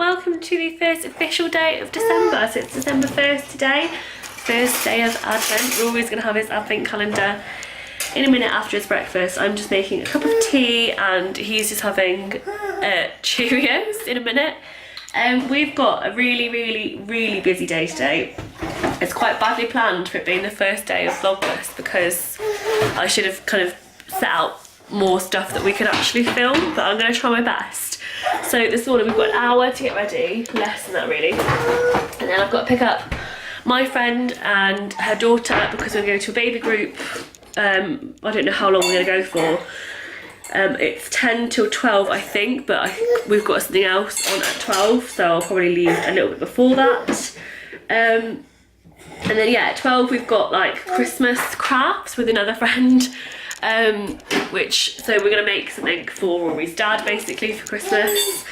welcome to the first official day of December. So it's December 1st today, first day of Advent. Rory's going to have his Advent calendar in a minute after his breakfast. I'm just making a cup of tea and he's just having Cheerios in a minute. We've got a really busy day today. It's quite badly planned for it being the first day of Vlogmas because I should have kind of set out more stuff that we could actually film, but I'm going to try my best. So this morning we've got an hour to get ready, less than that really, and then I've got to pick up my friend and her daughter because we're going to a baby group. I don't know how long we're going to go for. It's 10 till 12 I think, but we've got something else on at 12, so I'll probably leave a little bit before that. And then yeah, at 12 we've got like Christmas crafts with another friend, so we're gonna make something for Rory's dad basically for Christmas.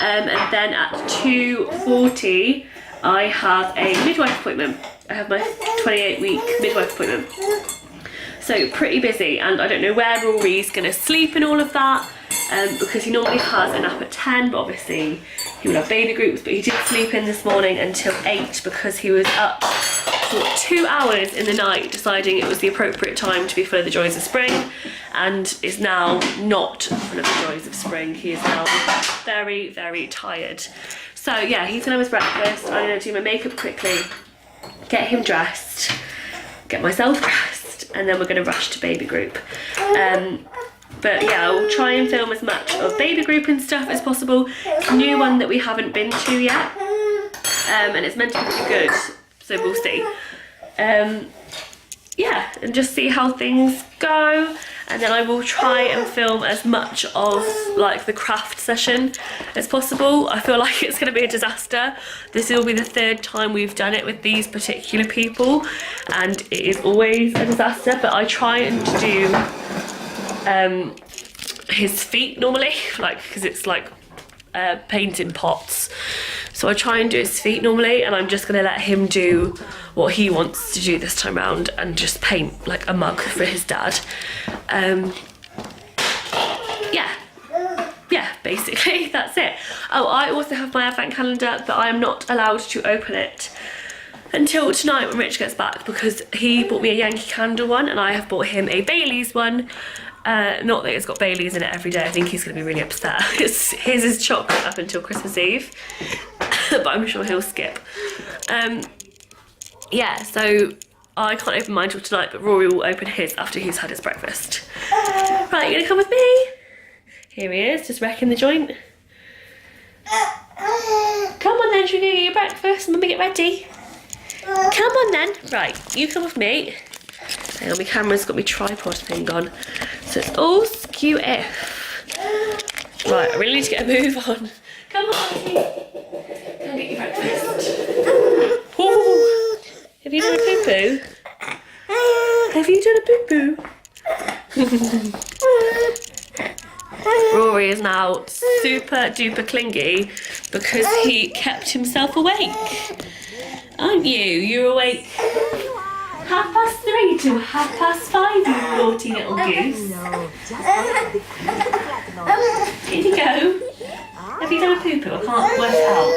And then at 2:40 I have a midwife appointment. I have my 28-week midwife appointment. So pretty busy, and I don't know where Rory's gonna sleep and all of that, because he normally has a nap at 10, but obviously he will have baby groups, but he did sleep in this morning until 8 because he was up for 2 hours in the night deciding it was the appropriate time to be full of the joys of spring, and is now not full of the joys of spring. He is now very tired. So yeah, he's gonna have his breakfast. I'm gonna do my makeup quickly, get him dressed, get myself dressed, and then we're gonna rush to baby group. But yeah, I'll try and film as much of baby group and stuff as possible. It's a new one that we haven't been to yet, and it's meant to be pretty good, so we'll see. Yeah, and just see how things go, and then I will try and film as much of like the craft session as possible. I feel like it's going to be a disaster. This will be the 3rd time we've done it with these particular people, and it is always a disaster, but I try and do his feet normally, like, because it's like painting pots, so I try and do his feet normally, and I'm just gonna let him do what he wants to do this time round and just paint like a mug for his dad. Yeah, basically that's it. Oh, I also have my Advent calendar, but I am not allowed to open it until tonight when Rich gets back, because he bought me a Yankee Candle one and I have bought him a Bailey's one. Not that it's got Bailey's in it every day. I think he's going to be really upset. His is chocolate up until Christmas Eve, but I'm sure he'll skip. Yeah, so I can't open mine till tonight, but Rory will open his after he's had his breakfast. Right, you gonna come with me? Here he is, just wrecking the joint. Come on then, should we go get your breakfast? Mummy, get ready. Come on then. Right, you come with me. Hang on, my camera's got my tripod thing on, so it's all skew if. Right, I really need to get a move on. Come on, come get your breakfast. Ooh. Have you done a poo-poo? Have you done a poo-poo? Rory is now super duper clingy because he kept himself awake. Aren't you? You're awake 3:30 to 5:30, you naughty little goose. Here you go. Have you done a poo-poo? I can't work out.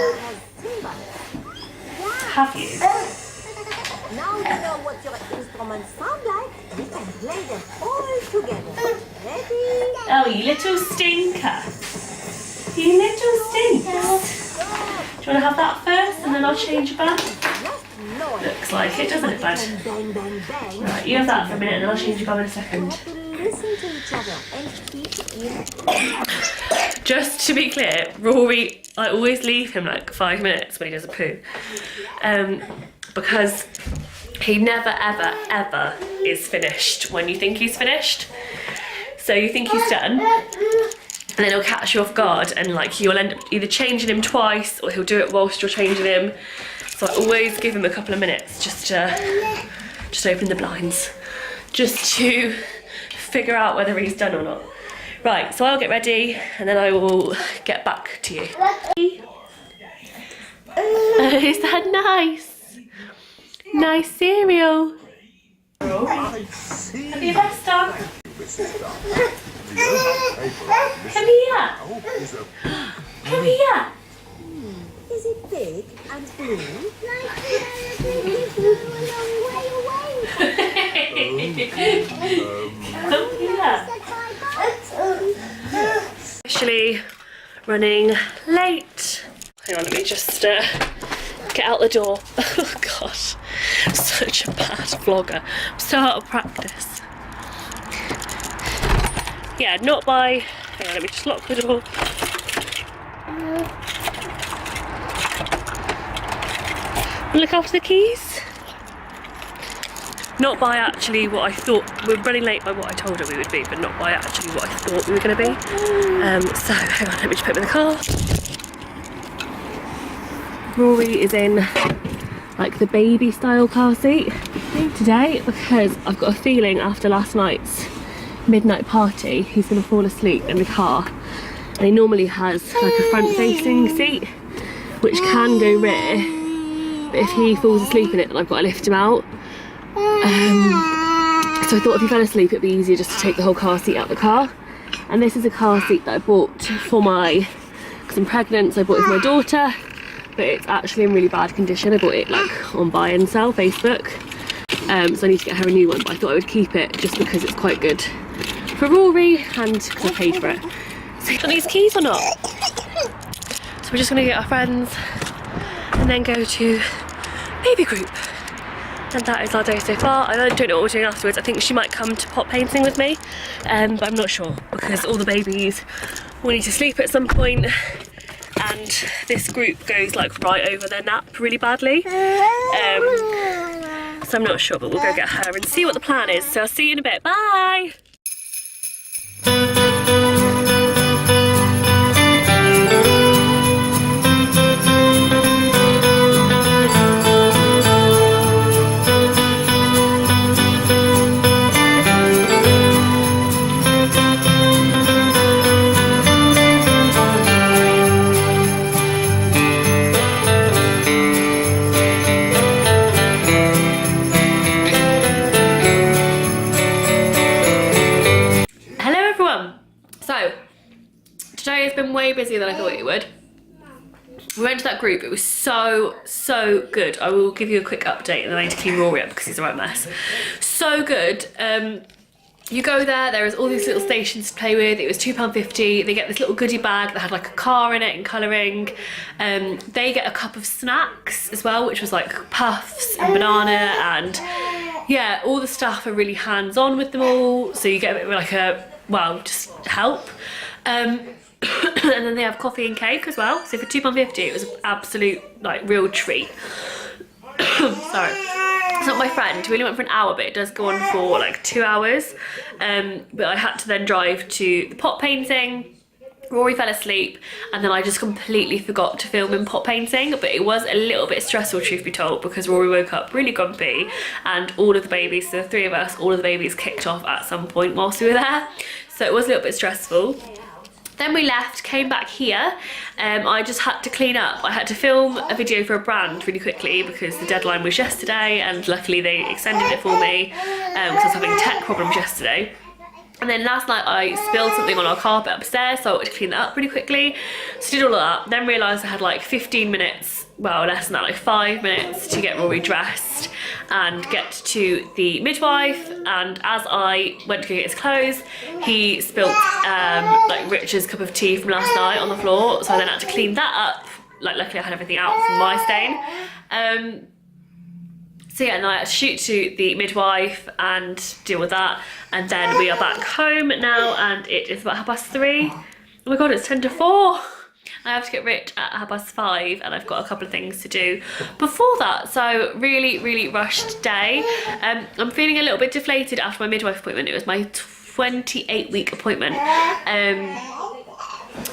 Have you? Now you know what your instruments sound like. We can play them all together. Ready? Oh, you little stinker. You little stinks. Do you want to have that first and then I'll change your bag? Looks like it, doesn't it, bud? Right, you have that for a minute and then I'll change your bag in a second. Just to be clear, Rory, I always leave him like 5 minutes when he does a poo. Because he never ever is finished when you think he's finished. So you think he's done, and then he'll catch you off guard, and like you'll end up either changing him twice or he'll do it whilst you're changing him. So I always give him a couple of minutes just to open the blinds, just to figure out whether he's done or not. Right, so I'll get ready and then I will get back to you. Is that nice? Nice cereal. Have you best done? Come here. Come here. Is it big and blue? Like it flew a long way away. Actually running late. Hang on, let me just get out the door. Oh gosh, such a bad vlogger. I'm so out of practice. Yeah, not by... Hang on, let me just lock the door. Look after the keys. Not by actually what I thought. We're running late by what I told her we would be, but not by actually what I thought we were going to be. So, hang on, let me just put him in the car. Rory is in like the baby style car seat today because I've got a feeling after last night's midnight party he's going to fall asleep in the car, and he normally has like a front facing seat which can go rear, but if he falls asleep in it then I've got to lift him out. So I thought if he fell asleep it'd be easier just to take the whole car seat out of the car. And this is a car seat that I bought for because I'm pregnant, so I bought it for my daughter, but it's actually in really bad condition. I bought it like on buy and sell Facebook, so I need to get her a new one, but I thought I would keep it just because it's quite good for Rory and because I paid for it. So you got these keys or not? So we're just going to get our friends and then go to baby group. And that is our day so far. I don't know what we're doing afterwards. I think she might come to pot painting with me, but I'm not sure because all the babies will need to sleep at some point, and this group goes like right over their nap really badly. So I'm not sure, but we'll go get her and see what the plan is. So I'll see you in a bit. Bye! Today has been way busier than I thought it would. We went to that group, it was so good. I will give you a quick update and then I need to clean Rory up because he's a right mess. So good. You go there is all these little stations to play with. It was £2.50. They get this little goodie bag that had like a car in it and colouring. They get a cup of snacks as well, which was like puffs and banana, and yeah, all the staff are really hands-on with them all. So you get a bit of like a, well, just help. And then they have coffee and cake as well. So for £2.50 it was an absolute like real treat. Sorry. It's not my friend, we only went for an hour, but it does go on for like 2 hours. But I had to then drive to the pot painting. Rory fell asleep and then I just completely forgot to film in pot painting, but it was a little bit stressful, truth be told, because Rory woke up really grumpy and all of the babies, so the three of us, all of the babies kicked off at some point whilst we were there. So it was a little bit stressful. Then we left, came back here. I just had to clean up. I had to film a video for a brand really quickly because the deadline was yesterday, and luckily they extended it for me because I was having tech problems yesterday. And then last night I spilled something on our carpet upstairs, so I wanted to clean that up really quickly. So did all of that, then realised I had like 15 minutes, well less than that, like 5 minutes to get Rory dressed and get to the midwife. And as I went to go get his clothes, he spilt like Richard's cup of tea from last night on the floor, so I then had to clean that up. Like luckily I had everything out from my stain. So yeah, and I had to shoot to the midwife and deal with that, and then we are back home now and it is about 3:30. Oh my god, it's 4:10. I have to get Rich at 5:30 and I've got a couple of things to do before that, so really rushed day. I'm feeling a little bit deflated after my midwife appointment. It was my 28-week appointment.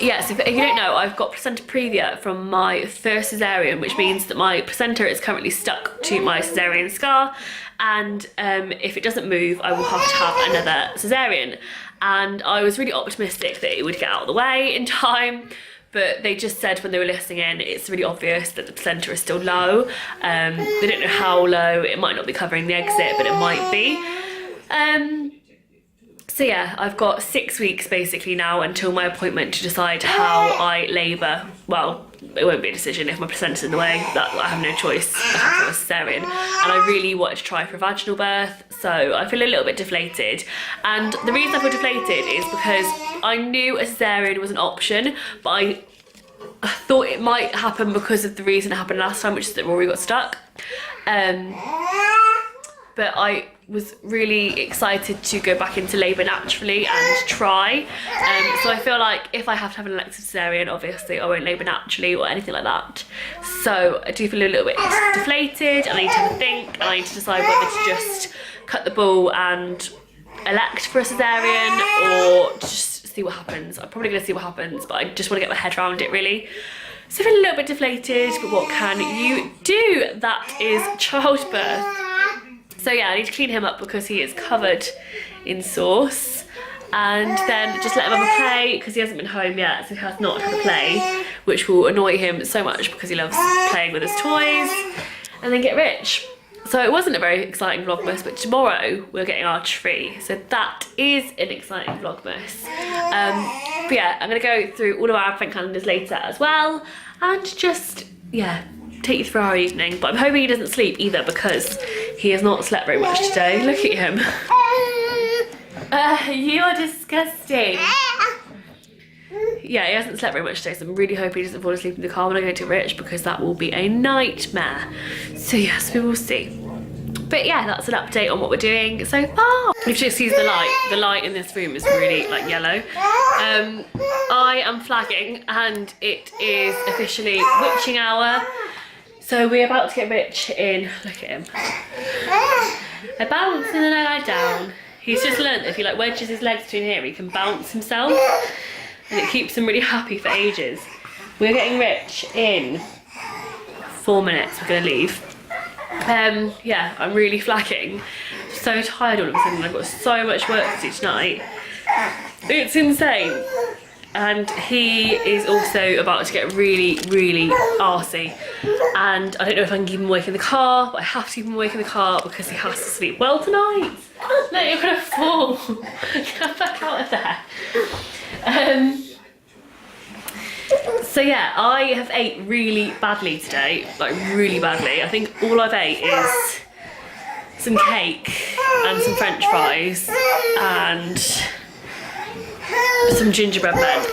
Yeah, so if you don't know, I've got placenta previa from my first cesarean, which means that my placenta is currently stuck to my cesarean scar, and if it doesn't move I will have to have another cesarean. And I was really optimistic that it would get out of the way in time, but they just said when they were listening in, it's really obvious that the placenta is still low. They don't know how low. It might not be covering the exit, but it might be. So So yeah, I've got 6 weeks basically now until my appointment to decide how I labour. Well, it won't be a decision if my placenta's in the way. That I have no choice. I have to have a cesarean, and I really wanted to try for a vaginal birth, so I feel a little bit deflated. And the reason I feel deflated is because I knew a cesarean was an option, but I thought it might happen because of the reason it happened last time, which is that Rory got stuck. But I was really excited to go back into labour naturally and try. So I feel like if I have to have an elective cesarean, obviously I won't labour naturally or anything like that. So I do feel a little bit deflated, and I need to have a think, and I need to decide whether to just cut the ball and elect for a cesarean or just see what happens. I'm probably going to see what happens, but I just want to get my head around it really. So I feel a little bit deflated, but what can you do? That is childbirth. So yeah, I need to clean him up because he is covered in sauce, and then just let him have a play because he hasn't been home yet, so he has not had a play, which will annoy him so much because he loves playing with his toys, and then get rich. So it wasn't a very exciting Vlogmas, but tomorrow we're getting our tree, so that is an exciting Vlogmas. But yeah, I'm gonna go through all of our advent calendars later as well, and just, yeah, take you through our evening. But I'm hoping he doesn't sleep either because he has not slept very much today. Look at him. You are disgusting. Yeah, he hasn't slept very much today, so I'm really hoping he doesn't fall asleep in the car when I go to Rich, because that will be a nightmare. So yes, we will see. But yeah, that's an update on what we're doing so far. If you just excuse the light in this room is really like yellow. I am flagging and it is officially witching hour. So we're about to get Rich in. Look at him. I bounce and then I lie down. He's just learned that if he like wedges his legs between here, he can bounce himself, and it keeps him really happy for ages. We're getting Rich in 4 minutes. We're gonna leave. Yeah, I'm really flagging. So tired all of a sudden. I've got so much work to do tonight. It's insane. And he is also about to get really, really arsey. And I don't know if I can keep him awake in the car, but I have to keep him awake in the car because he has to sleep well tonight. No, you're gonna fall. Get back out of there. So yeah, I have ate really badly today, like really badly. I think all I've ate is some cake and some French fries and some gingerbread men.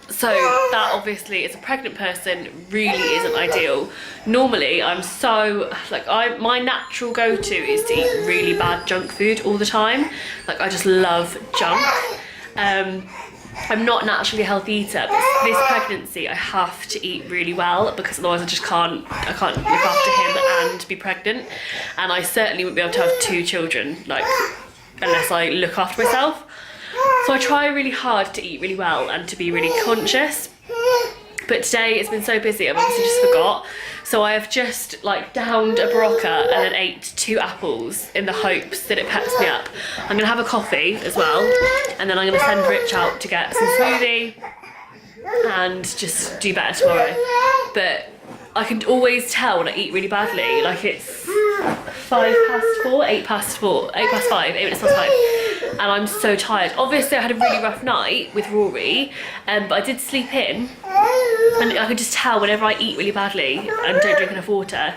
So that obviously, as a pregnant person, really isn't ideal. Normally I'm so, like, my natural go-to is to eat really bad junk food all the time. Like, I just love junk. I'm not naturally a healthy eater, but this pregnancy I have to eat really well because otherwise I can't look after him and be pregnant. And I certainly wouldn't be able to have 2 children, like, unless I look after myself. So I try really hard to eat really well and to be really conscious. But today it's been so busy, I've obviously just forgot. So I have just like downed a Barocca and then ate 2 apples in the hopes that it peps me up. I'm gonna have a coffee as well, and then I'm gonna send Rich out to get some smoothie and just do better tomorrow. But I can always tell when I eat really badly, like it's 8 past 5, 8 minutes past 5. And I'm so tired. Obviously I had a really rough night with Rory, but I did sleep in, and I could just tell whenever I eat really badly and don't drink enough water,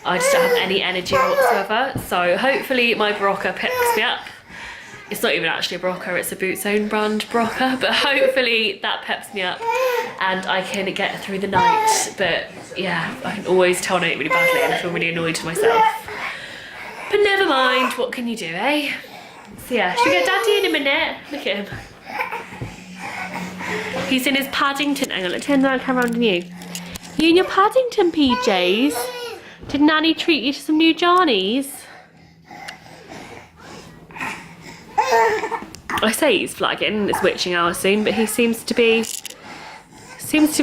I just don't have any energy whatsoever. So hopefully my Barocca picks me up. It's not even actually a Barocca, it's a Boots own brand Barocca, but hopefully that peps me up and I can get through the night. But yeah, I can always tell when I eat really badly and I feel really annoyed with myself. But never mind, what can you do, eh? So yeah, should we get Daddy in a minute? Look at him. He's in his Paddington. Hang on, let's turn the camera around on you. You in your Paddington PJs? Did Nanny treat you to some new Johnnies? I say he's flagging, it's witching hour soon, but he seems to be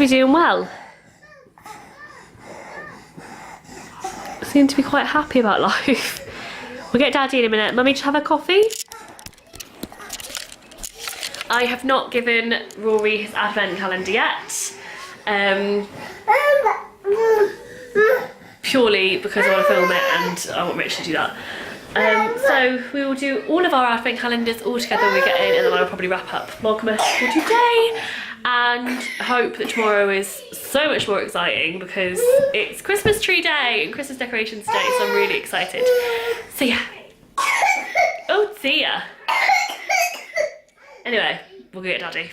doing well. Seems to be quite happy about life. We'll get Daddy in a minute. Mummy, just have a coffee? I have not given Rory his advent calendar yet. Purely because I want to film it and I want Rich to do that. So we will do all of our advent calendars all together when we get in, and then I'll probably wrap up Vlogmas for today and hope that tomorrow is so much more exciting because it's Christmas tree day and Christmas decorations day, so I'm really excited. So yeah. Oh dear. Anyway, we'll go get Daddy.